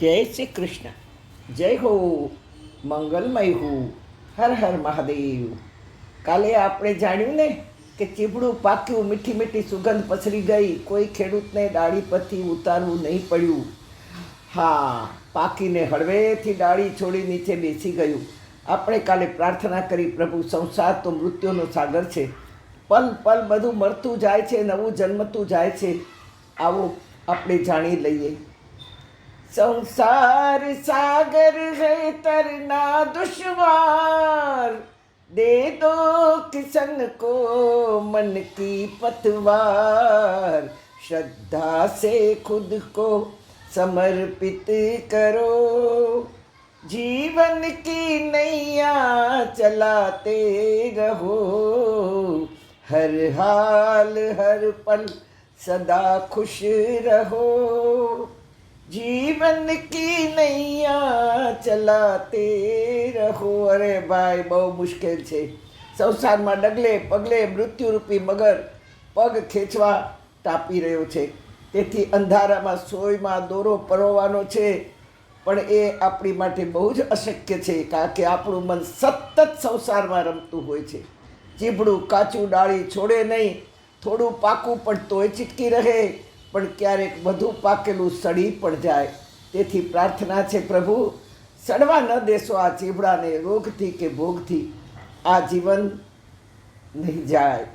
જય શ્રી કૃષ્ણ. જય હો, મંગલમય હો, હર હર મહાદેવ. કાલે આપણે જાણ્યું ને કે ચીબડું પાક્યું, મીઠી મીઠી સુગંધ પસરી ગઈ, કોઈ ખેડૂતને ડાળી પરથી ઉતારવું નહીં પડ્યું. હા, પાકીને હળવેથી ડાળી છોડી નીચે બેસી ગયું. આપણે કાલે પ્રાર્થના કરી, પ્રભુ સંસાર તો મૃત્યુનો સાગર છે, પલ પલ બધું મરતું જાય છે, નવું જન્મતું જાય છે. આવો આપણે જાણી લઈએ. संसार सागर है तरना दुश्वार, दे दो किसन को मन की पतवार, श्रद्धा से खुद को समर्पित करो, जीवन की नैया चलाते रहो, हर हाल हर पल सदा खुश रहो, जीवन की नैया चलाते રહો. અરે ભાઈ, બહુ મુશ્કેલ છે. સંસારમાં ડગલે પગલે મૃત્યુરૂપી મગર પગ ખેંચવા તાપી રહ્યો છે. તેથી અંધારામાં સોયમાં દોરો પરોવાનો છે, પણ એ આપણી માટે બહુ જ અશક્ય છે, કારણ કે આપણું મન સતત સંસારમાં રમતું હોય છે. ચીબડું કાચું ડાળી છોડે નહીં, થોડું પાકું પણ તોય ચીટકી રહે, પણ ક્યારેક વધુ પાકેલું સડી પણ જાય. તેથી પ્રાર્થના છે, પ્રભુ સડવા ન દેશો આ ચીબડાને, રોગથી કે ભોગથી આ જીવન નહીં જાય.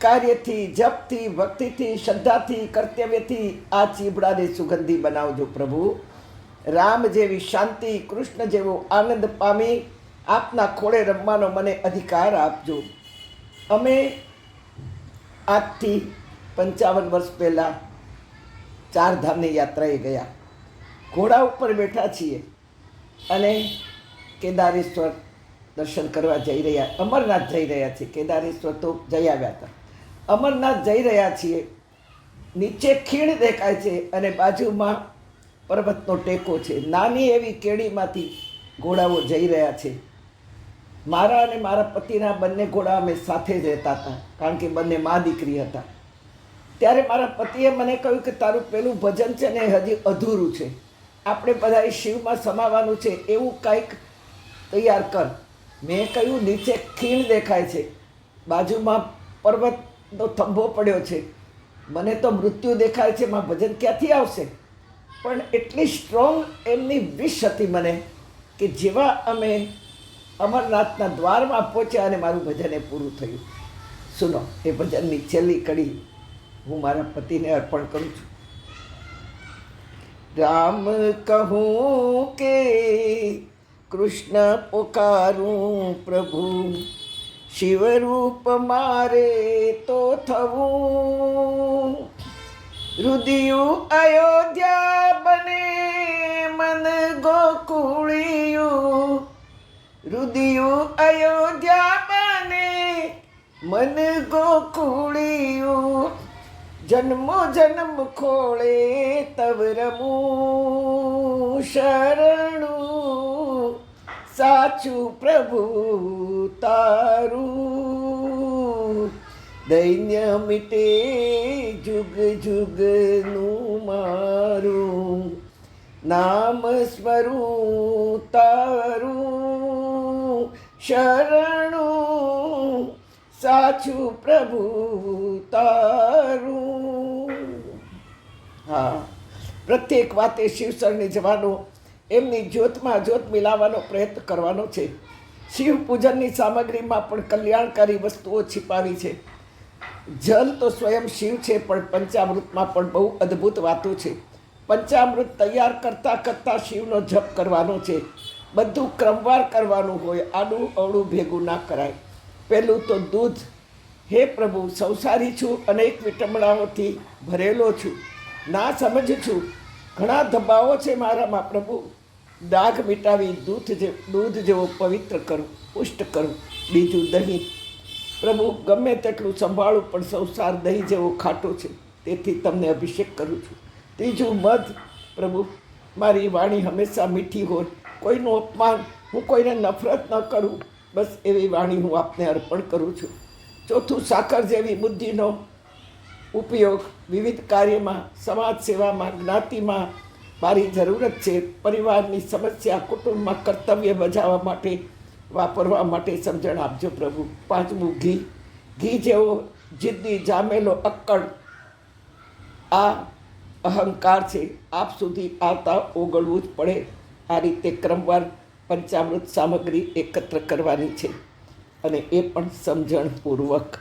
કાર્યથી, જપથી, ભક્તિથી, શ્રદ્ધાથી, કર્તવ્યથી આ ચીબડાને સુગંધી બનાવજો પ્રભુ. રામ જેવી શાંતિ, કૃષ્ણ જેવો આનંદ પામી આપના ખોળે રમવાનો મને અધિકાર આપજો. અમે આજથી 55 વર્ષ પહેલાં ચારધામની યાત્રાએ ગયા. ઘોડા ઉપર બેઠા છીએ અને કેદારેશ્વર દર્શન કરવા જઈ રહ્યા, અમરનાથ જઈ રહ્યા છીએ. કેદારેશ્વર તો જઈ આવ્યા હતા, અમરનાથ જઈ રહ્યા છીએ. નીચે ખીણ દેખાય છે અને બાજુમાં પર્વતનો ટેકો છે. નાની એવી કેડીમાંથી ઘોડાઓ જઈ રહ્યા છે. મારા અને મારા પતિના બંને ઘોડા અમે સાથે જ રહેતા હતા, કારણ કે બંને મા દીકરી હતા. ત્યારે મારા પતિએ મને કહ્યું કે તારું પેલું ભજન છે ને હજી અધૂરું છે, આપણે બધાએ શિવમાં સમાવાનું છે, એવું કંઈક તૈયાર કર. મેં કહ્યું નીચે ખીણ દેખાય છે, બાજુમાં પર્વતનો થંભો પડ્યો છે, મને તો મૃત્યુ દેખાય છે, એમાં ભજન ક્યાંથી આવશે? પણ એટલી સ્ટ્રોંગ એમની વિશ હતી મને કે જેવા અમે અમરનાથના દ્વારમાં પહોંચ્યા અને મારું ભજન એ પૂરું થયું. સુનો, એ ભજનની છેલ્લી કડી હું મારા પતિને અર્પણ કરું છું. રામ કહું કે કૃષ્ણ પોકારું પ્રભુ, શિવરૂપ મારે તો થવું, રુદિયું અયોધ્યા બને મન ગોકુળિયું, રુદિયું અયોધ્યા બને મન ગોકુળિયું, જન્મો જન્મ ખોળે તવ રમું, શરણું સાચું પ્રભુ તારું, દૈન્ય મીટે જુગ જુગનું મારું, નામ સ્મરું તારું, શરણું સાચું પ્રભુ તારું. હા, પ્રત્યેક વાતે શિવશરણે જવાનો, એમની જ્યોતમાં જ્યોત મિલાવવાનો પ્રયત્ન કરવાનો છે. શિવ પૂજનની સામગ્રીમાં પણ કલ્યાણકારી વસ્તુઓ छिપાવી છે. જલ તો સ્વયં શિવ છે, પણ પંચામૃતમાં પણ બહુ અદ્ભુત વાતો છે. પંચામૃત તૈયાર કરતાં કરતાં શિવનો જપ કરવાનો છે. બધું ક્રમવાર કરવાનું હોય, આડું અવળું ભેગું ના કરાય. પહેલું તો દૂધ. હે પ્રભુ, સંસારી છું, અનેક વિટંબણાઓથી ભરેલો છું, ના સમજ છું, ઘણા દબાવો છે મારામાં. પ્રભુ, દાગ મિટાવી દૂધ જેવો પવિત્ર કરું, પુષ્ટ કરું. બીજું દહીં. પ્રભુ, ગમે તેટલું સંભાળું પણ સંસાર દહીં જેવો ખાટો છે, તેથી તમને અભિષેક કરું છું. ત્રીજું મધ. પ્રભુ, મારી વાણી હંમેશા મીઠી હોય, કોઈનું અપમાન, હું કોઈને નફરત ન કરું, બસ એવી વાણી હું આપને અર્પણ કરું છું. ચોથું સાકર જેવી બુદ્ધિનો ઉપયોગ વિવિધ કાર્યમાં, સમાજ સેવામાં, જ્ઞાતિમાં, મારી જરૂરત છે. પરિવારની સમસ્યા, કુટુંબમાં કર્તવ્ય બજાવવા માટે વાપરવા માટે સમજણ આપજો પ્રભુ. પાંચમું, ઘી. ઘી જેવો જિદ્દી, જામેલો, અક્કડ આ અહંકાર છે. આપ સુધી આવતા ઓગળવું જ પડે. આ રીતે ક્રમવાર પંચામૃત સામગ્રી એકત્ર કરવાની છે અને એ પણ સમજણપૂર્વક.